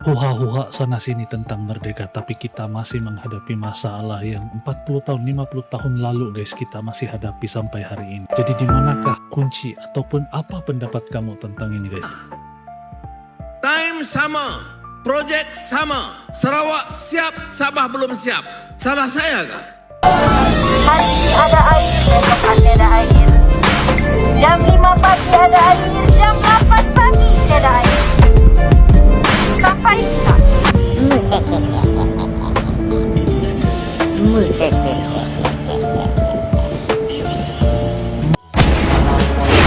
Huha-huha sana-sini tentang merdeka, tapi kita masih menghadapi masalah yang 40 tahun, 50 tahun lalu guys, kita masih hadapi sampai hari ini. Jadi di manakah kunci ataupun apa pendapat kamu tentang ini guys? Time sama, project sama, Sarawak siap, Sabah belum siap. Salah saya kah? Hari ini ada air, besok ada air. Jam 5 pagi ada air, jam 8 pagi ada air. Sampai kita.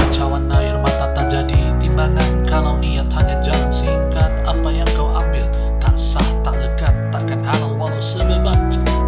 Cawan air mata tak jadi timbangan, kalau niat hanya jalan singkat. Apa yang kau ambil tak sah, tak lekat, takkan halal walau sebebat.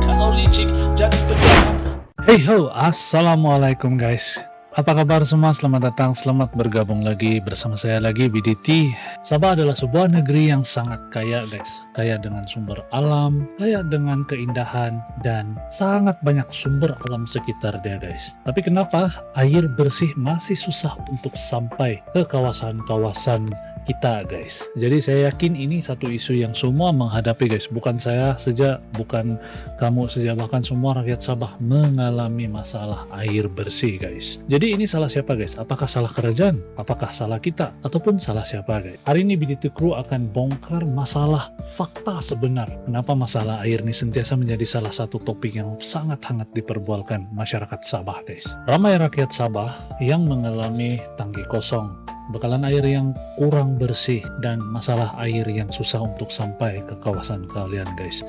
Kalau licik jadi pegangan. Hey ho, assalamualaikum guys. Apa kabar semua? Selamat datang, selamat bergabung lagi bersama saya lagi BDT. Sabah adalah sebuah negeri yang sangat kaya guys. Kaya dengan sumber alam, kaya dengan keindahan, dan sangat banyak sumber alam sekitar dia guys. Tapi kenapa air bersih masih susah untuk sampai ke kawasan-kawasan kita guys? Jadi saya yakin ini satu isu yang semua menghadapi guys. Bukan saya saja, bukan kamu saja, bahkan semua rakyat Sabah mengalami masalah air bersih guys. Jadi ini salah siapa guys? Apakah salah kerajaan? Apakah salah kita? Ataupun salah siapa guys? Hari ini BDT Crew akan bongkar masalah fakta sebenar. Kenapa masalah air ini sentiasa menjadi salah satu topik yang sangat hangat diperbualkan masyarakat Sabah guys. Ramai rakyat Sabah yang mengalami tangki kosong, bekalan air yang kurang bersih, dan masalah air yang susah untuk sampai ke kawasan kalian guys.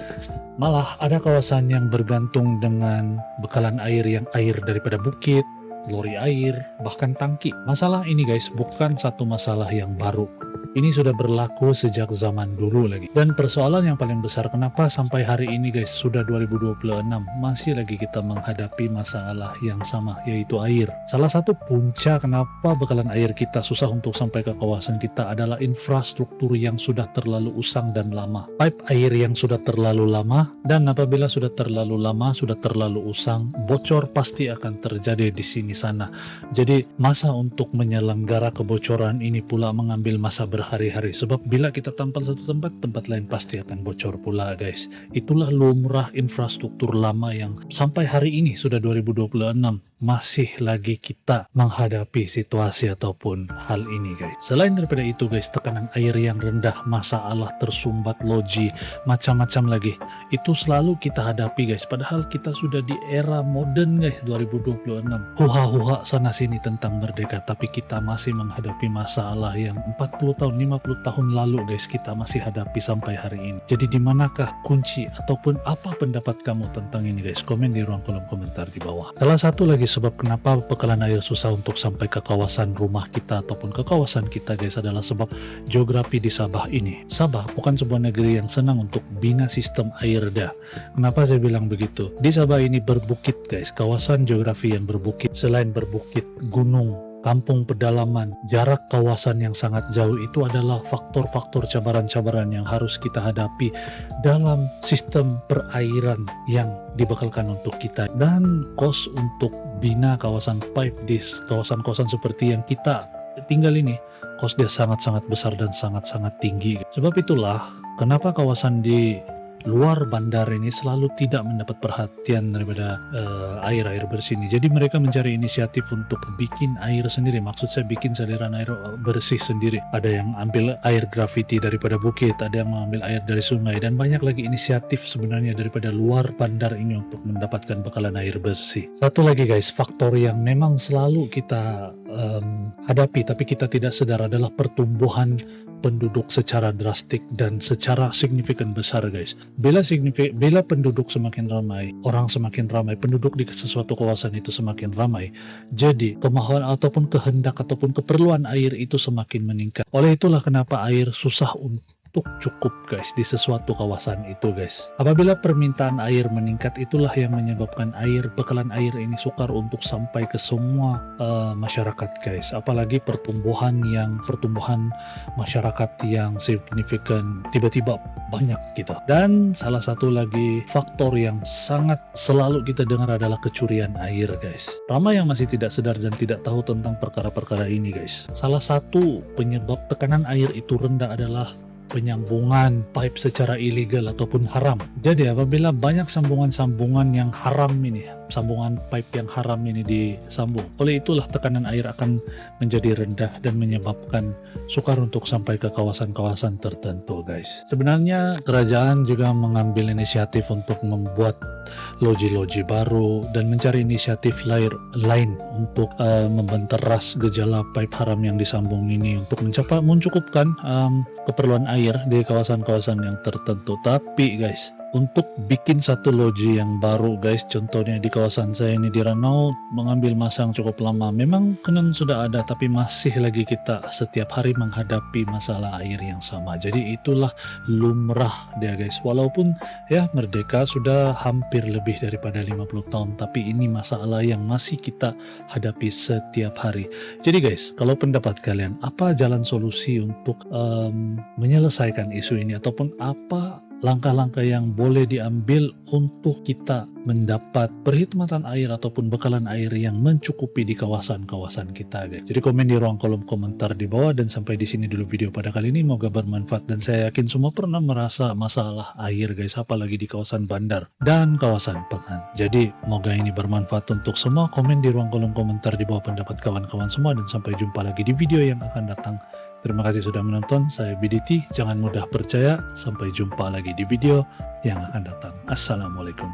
Malah ada kawasan yang bergantung dengan bekalan air yang air daripada bukit, lori air, bahkan tangki. Masalah ini guys bukan satu masalah yang baru. Ini sudah berlaku sejak zaman dulu lagi. Dan persoalan yang paling besar, kenapa sampai hari ini guys, sudah 2026, masih lagi kita menghadapi masalah yang sama, yaitu air. Salah satu punca kenapa bekalan air kita susah untuk sampai ke kawasan kita adalah infrastruktur yang sudah terlalu usang dan lama. Pipe air yang sudah terlalu lama, dan apabila sudah terlalu lama, sudah terlalu usang, bocor pasti akan terjadi di sini sana. Jadi masa untuk menyelenggara kebocoran ini pula mengambil masa berhari-hari, sebab bila kita tampal satu tempat, tempat lain pasti akan bocor pula guys. Itulah lumrah infrastruktur lama yang sampai hari ini sudah 2026 masih lagi kita menghadapi situasi ataupun hal ini guys. Selain daripada itu guys, tekanan air yang rendah, masalah tersumbat loji, macam-macam lagi, itu selalu kita hadapi guys. Padahal kita sudah di era modern guys, 2026. Huha-huha sana sini tentang merdeka, tapi kita masih menghadapi masalah yang 40 tahun, 50 tahun lalu guys, kita masih hadapi sampai hari ini. Jadi di manakah kunci ataupun apa pendapat kamu tentang ini guys? Komen di ruang kolom komentar di bawah. Salah satu lagi sebab kenapa bekalan air susah untuk sampai ke kawasan rumah kita ataupun ke kawasan kita guys adalah sebab geografi di Sabah ini. Sabah bukan sebuah negeri yang senang untuk bina sistem air dah. Kenapa saya bilang begitu? Di Sabah ini berbukit guys, kawasan geografi yang berbukit. Selain berbukit, gunung, kampung pedalaman, jarak kawasan yang sangat jauh, itu adalah faktor-faktor cabaran-cabaran yang harus kita hadapi dalam sistem perairan yang dibekalkan untuk kita. Dan kos untuk bina kawasan pipe di kawasan-kawasan seperti yang kita tinggal ini, kos dia sangat-sangat besar dan sangat-sangat tinggi. Sebab itulah kenapa kawasan di luar bandar ini selalu tidak mendapat perhatian daripada air-air bersih ini. Jadi mereka mencari inisiatif untuk bikin air sendiri. Maksud saya bikin saluran air bersih sendiri. Ada yang ambil air grafiti daripada bukit, ada yang mengambil air dari sungai, dan banyak lagi inisiatif sebenarnya daripada luar bandar ini untuk mendapatkan bekalan air bersih. Satu lagi guys, faktor yang memang selalu kita hadapi tapi kita tidak sadar adalah pertumbuhan penduduk secara drastik dan secara signifikan besar guys. Bila penduduk semakin ramai, orang semakin ramai, penduduk di sesuatu kawasan itu semakin ramai, jadi kemauan ataupun kehendak ataupun keperluan air itu semakin meningkat. Oleh itulah kenapa air susah untuk cukup guys di sesuatu kawasan itu guys. Apabila permintaan air meningkat, itulah yang menyebabkan bekalan air ini sukar untuk sampai ke semua masyarakat guys. Apalagi pertumbuhan masyarakat yang signifikan, tiba-tiba banyak gitu. Dan salah satu lagi faktor yang sangat selalu kita dengar adalah kecurian air guys. Ramai yang masih tidak sadar dan tidak tahu tentang perkara-perkara ini guys. Salah satu penyebab tekanan air itu rendah adalah penyambungan pipe secara ilegal ataupun haram. Jadi apabila banyak sambungan-sambungan yang haram ini, sambungan pipe yang haram ini disambung, oleh itulah tekanan air akan menjadi rendah dan menyebabkan sukar untuk sampai ke kawasan-kawasan tertentu, guys. Sebenarnya kerajaan juga mengambil inisiatif untuk membuat loji-loji baru dan mencari inisiatif lain untuk membenteras gejala pipe haram yang disambung ini untuk mencukupkan keperluan air di kawasan-kawasan yang tertentu. Tapi guys, untuk bikin satu loji yang baru guys, contohnya di kawasan saya ini di Ranau, mengambil masa yang cukup lama. Memang kenan sudah ada, tapi masih lagi kita setiap hari menghadapi masalah air yang sama. Jadi itulah lumrah dia guys. Walaupun ya merdeka sudah hampir lebih daripada 50 tahun, tapi ini masalah yang masih kita hadapi setiap hari. Jadi guys, kalau pendapat kalian, apa jalan solusi untuk menyelesaikan isu ini, ataupun apa langkah-langkah yang boleh diambil untuk kita mendapat perkhidmatan air ataupun bekalan air yang mencukupi di kawasan-kawasan kita, guys. Jadi komen di ruang kolom komentar di bawah. Dan sampai di sini dulu video pada kali ini, semoga bermanfaat, dan saya yakin semua pernah merasa masalah air guys, apalagi di kawasan bandar dan kawasan pekan. Jadi semoga ini bermanfaat untuk semua. Komen di ruang kolom komentar di bawah pendapat kawan-kawan semua, dan sampai jumpa lagi di video yang akan datang. Terima kasih sudah menonton. Saya BDT, jangan mudah percaya. Sampai jumpa lagi di video yang akan datang. Assalamualaikum.